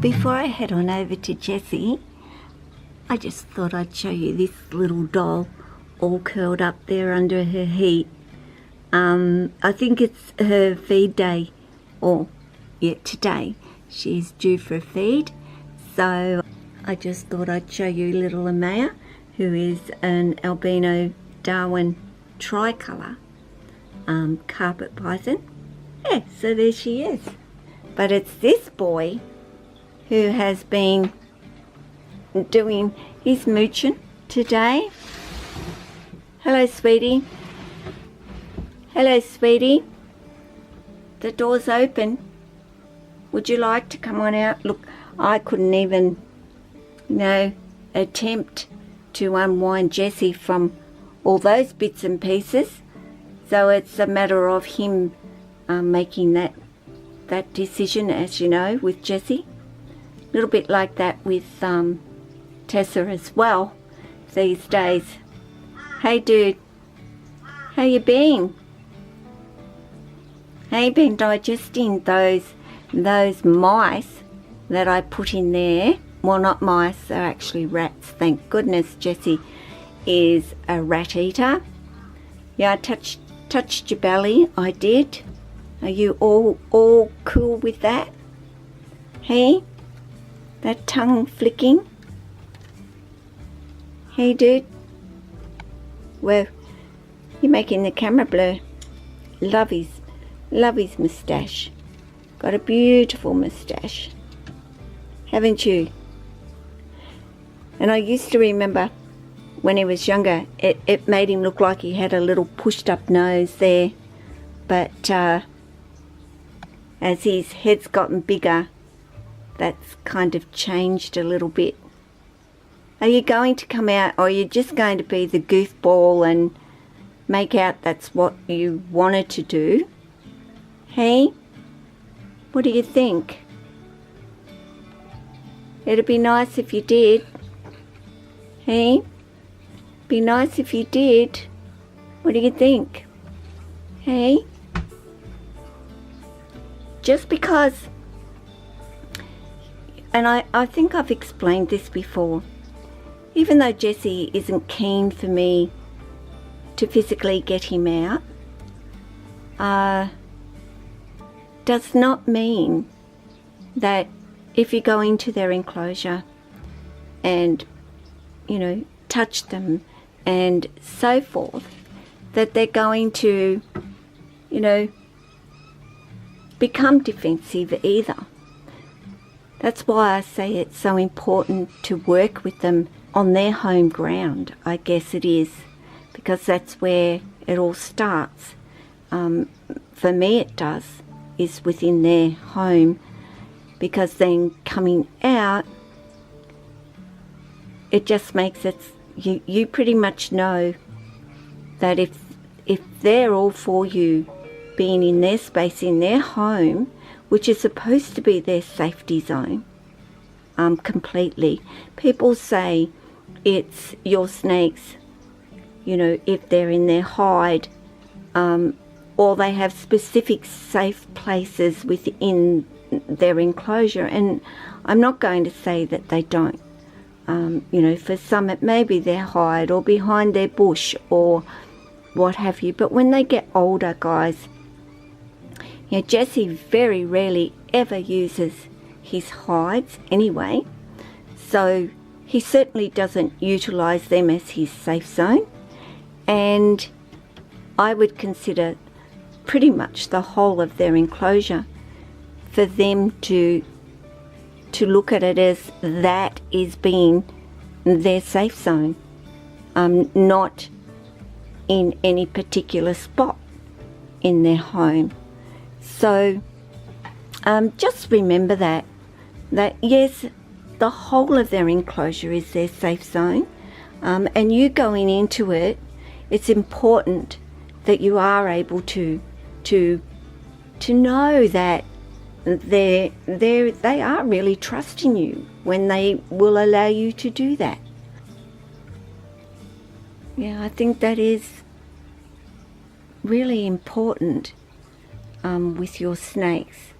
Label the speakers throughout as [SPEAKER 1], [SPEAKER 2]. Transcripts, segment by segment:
[SPEAKER 1] before I head on over to Jessie, I just thought I'd show you this little doll all curled up there under her heat. I think it's her feed day, or yeah, today she's due for a feed, so I just thought I'd show you little Amaya, who is an albino Darwin tricolour carpet python. Yeah, so there she is. But it's this boy who has been doing his mooching today. Hello, sweetie. Hello, sweetie. The door's open. Would you like to come on out? Look, I couldn't even, attempt to unwind Jessie from all those bits and pieces. So it's a matter of him making that decision, as you know, with Jessie. A little bit like that with Tessa as well these days. Hey, dude. How you been? How you been digesting those mice that I put in there? Well, not mice, they're actually rats. Thank goodness Jessie is a rat eater. Yeah, I touched your belly, I did. Are you all cool with that? Hey? That tongue flicking? Hey, dude? Well, you're making the camera blur. Love his moustache. Got a beautiful moustache, haven't you? And I used to remember when he was younger, it made him look like he had a little pushed up nose there. But as his head's gotten bigger, that's kind of changed a little bit. Are you going to come out, or are you just going to be the goofball and make out that's what you wanted to do? Hey? What do you think? It'd be nice if you did. Hey? Be nice if you did. What do you think? Hey? Just because, and I think I've explained this before, even though Jessie isn't keen for me to physically get him out, does not mean that if you go into their enclosure and, touch them and so forth, that they're going to, become defensive either. That's why I say it's so important to work with them on their home ground, I guess it is, because that's where it all starts. For me it does, is within their home, because then coming out, it just makes it, you pretty much know that if they're all for you being in their space, in their home, which is supposed to be their safety zone, completely. People say it's your snakes, if they're in their hide, or they have specific safe places within their enclosure, and I'm not going to say that they don't. For some it may be their hide or behind their bush or what have you, but when they get older, guys, Jessie very rarely ever uses his hides anyway, so he certainly doesn't utilize them as his safe zone, and I would consider pretty much the whole of their enclosure for them to look at it as that is being their safe zone, not in any particular spot in their home. So just remember that yes, the whole of their enclosure is their safe zone, and you going into it, it's important that you are able to know that they are really trusting you when they will allow you to do that. Yeah, I think that is really important with your snakes.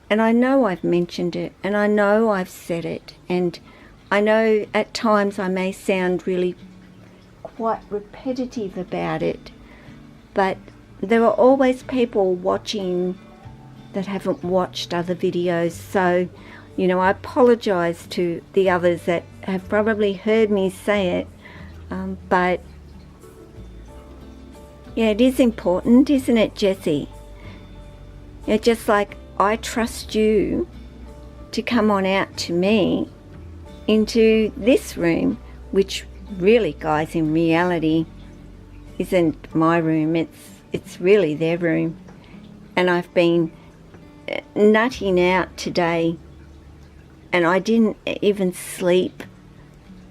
[SPEAKER 1] And I know I've mentioned it, and I know I've said it, and I know at times I may sound really quite repetitive about it, but there are always people watching that haven't watched other videos. So, you know, I apologize to the others that have probably heard me say it, but yeah, it is important, isn't it, Jessie? Yeah, just like I trust you to come on out to me into this room, which really, guys, in reality isn't my room, it's really their room. And I've been nutting out today, and I didn't even sleep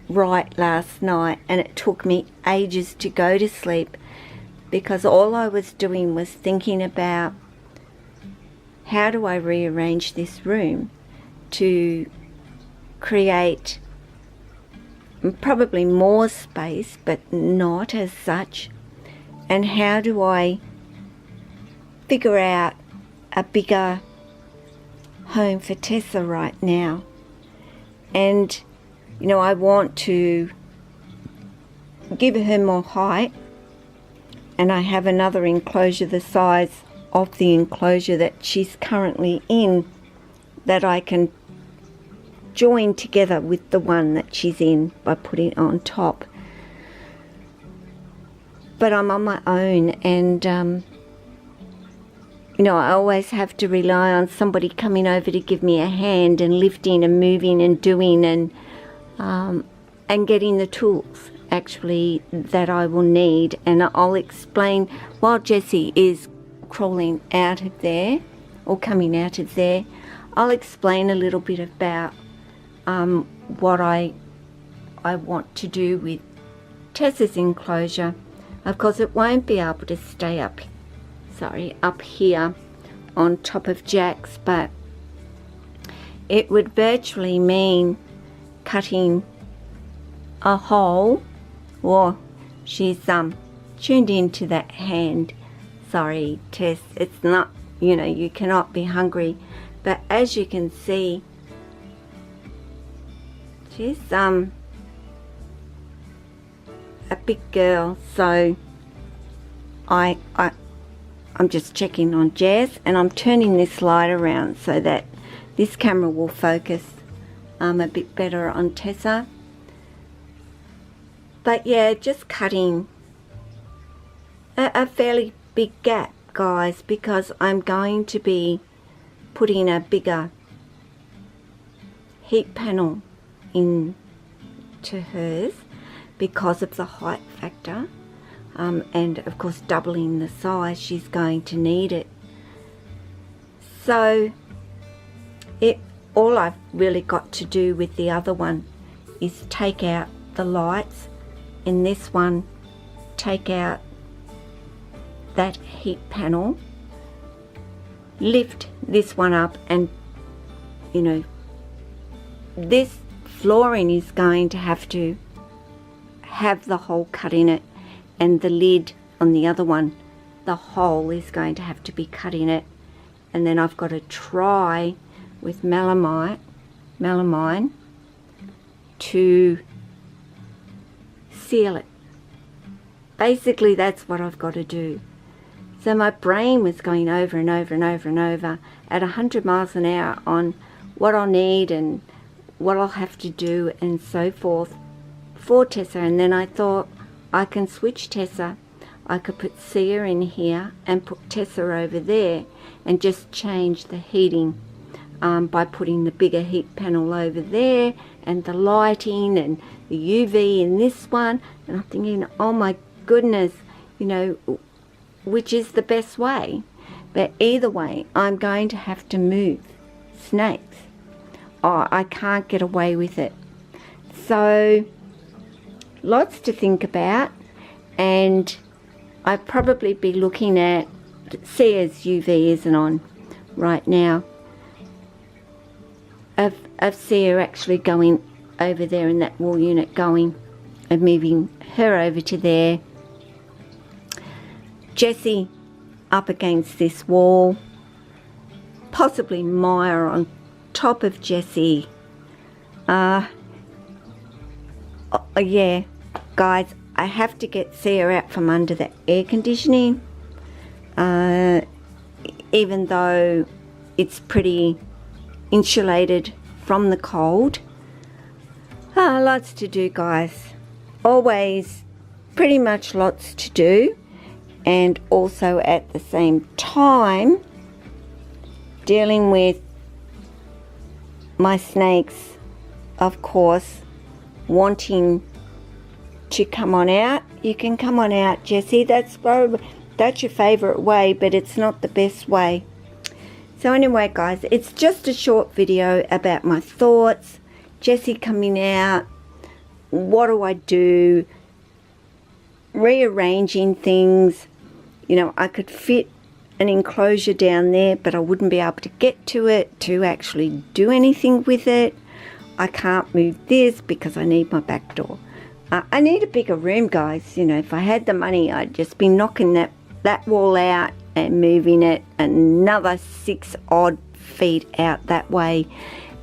[SPEAKER 1] right last night, and it took me ages to go to sleep because all I was doing was thinking about how do I rearrange this room to create probably more space, but not as such, and how do I figure out a bigger home for Tessa right now. And you know, I want to give her more height, and I have another enclosure the size of the enclosure that she's currently in that I can join together with the one that she's in by putting it on top. But I'm on my own, and you know, I always have to rely on somebody coming over to give me a hand and lifting and moving and doing and getting the tools actually that I will need. And I'll explain while Jessie is crawling out of there or coming out of there, I'll explain a little bit about what I want to do with Tessa's enclosure. Of course, it won't be able to stay up here on top of Jack's, but it would virtually mean cutting a hole. Or she's tuned into that hand. Sorry, Tess, it's not, you know, you cannot be hungry, but as you can see, she's a big girl. So I'm just checking on Jazz, and I'm turning this light around so that this camera will focus a bit better on Tessa. But yeah, just cutting a fairly big gap, guys, because I'm going to be putting a bigger heat panel into hers because of the height factor, and of course doubling the size, she's going to need it. So all I've really got to do with the other one is take out the lights, in this one take out that heat panel, lift this one up, and you know, this flooring is going to have the hole cut in it, and the lid on the other one, the hole is going to have to be cut in it. And then I've got to try with melamine to seal it. Basically, that's what I've got to do. So my brain was going over and over and over and over at 100 miles an hour on what I'll need and what I'll have to do and so forth for Tessa. And then I thought, I can switch Tessa. I could put Sia in here and put Tessa over there and just change the heating by putting the bigger heat panel over there and the lighting and the UV in this one. And I'm thinking, oh my goodness, you know, which is the best way? But either way, I'm going to have to move snakes. Oh, I can't get away with it. So lots to think about, and I'd probably be looking at Sia's UV isn't on right now, of Sia actually going over there in that wall unit, going and moving her over to there. Jessie up against this wall, possibly mire on top of Jessie. Yeah, guys, I have to get Sia out from under the air conditioning, even though it's pretty insulated from the cold. Lots to do, guys. Always pretty much lots to do, and also at the same time dealing with my snakes, of course, wanting to come on out. You can come on out, Jessie. That's your favorite way, but it's not the best way. So anyway, guys, it's just a short video about my thoughts, Jessie coming out, what do I do, rearranging things. You know, I could fit an enclosure down there, but I wouldn't be able to get to it to actually do anything with it. I can't move this because I need my back door. I need a bigger room, guys. You know, if I had the money, I'd just be knocking that wall out and moving it another 6 odd feet out that way,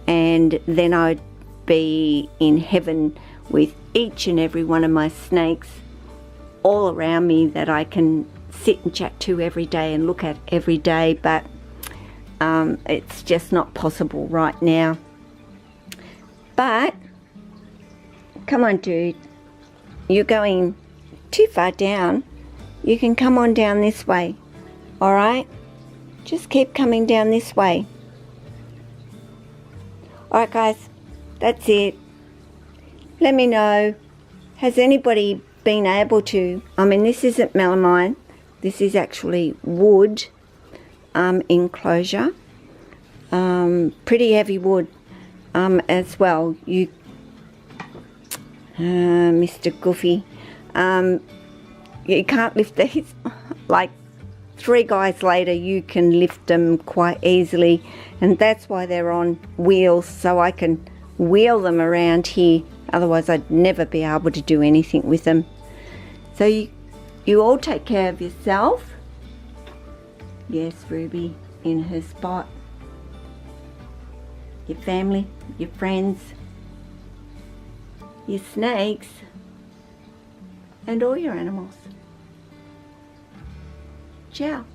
[SPEAKER 1] and then I'd be in heaven with each and every one of my snakes all around me that I can sit and chat to every day and look at every day, but it's just not possible right now. But come on, dude, you're going too far down. You can come on down this way. All right, just keep coming down this way. All right, guys, that's it. Let me know, has anybody been able to, I mean, this isn't melamine, this is actually wood enclosure, pretty heavy wood as well. You Mr. Goofy, you can't lift these. Like 3 guys later, you can lift them quite easily, and that's why they're on wheels, so I can wheel them around here. Otherwise I'd never be able to do anything with them. So you all take care of yourself. Yes, Ruby in her spot. Your family, your friends, your snakes, and all your animals. Ciao.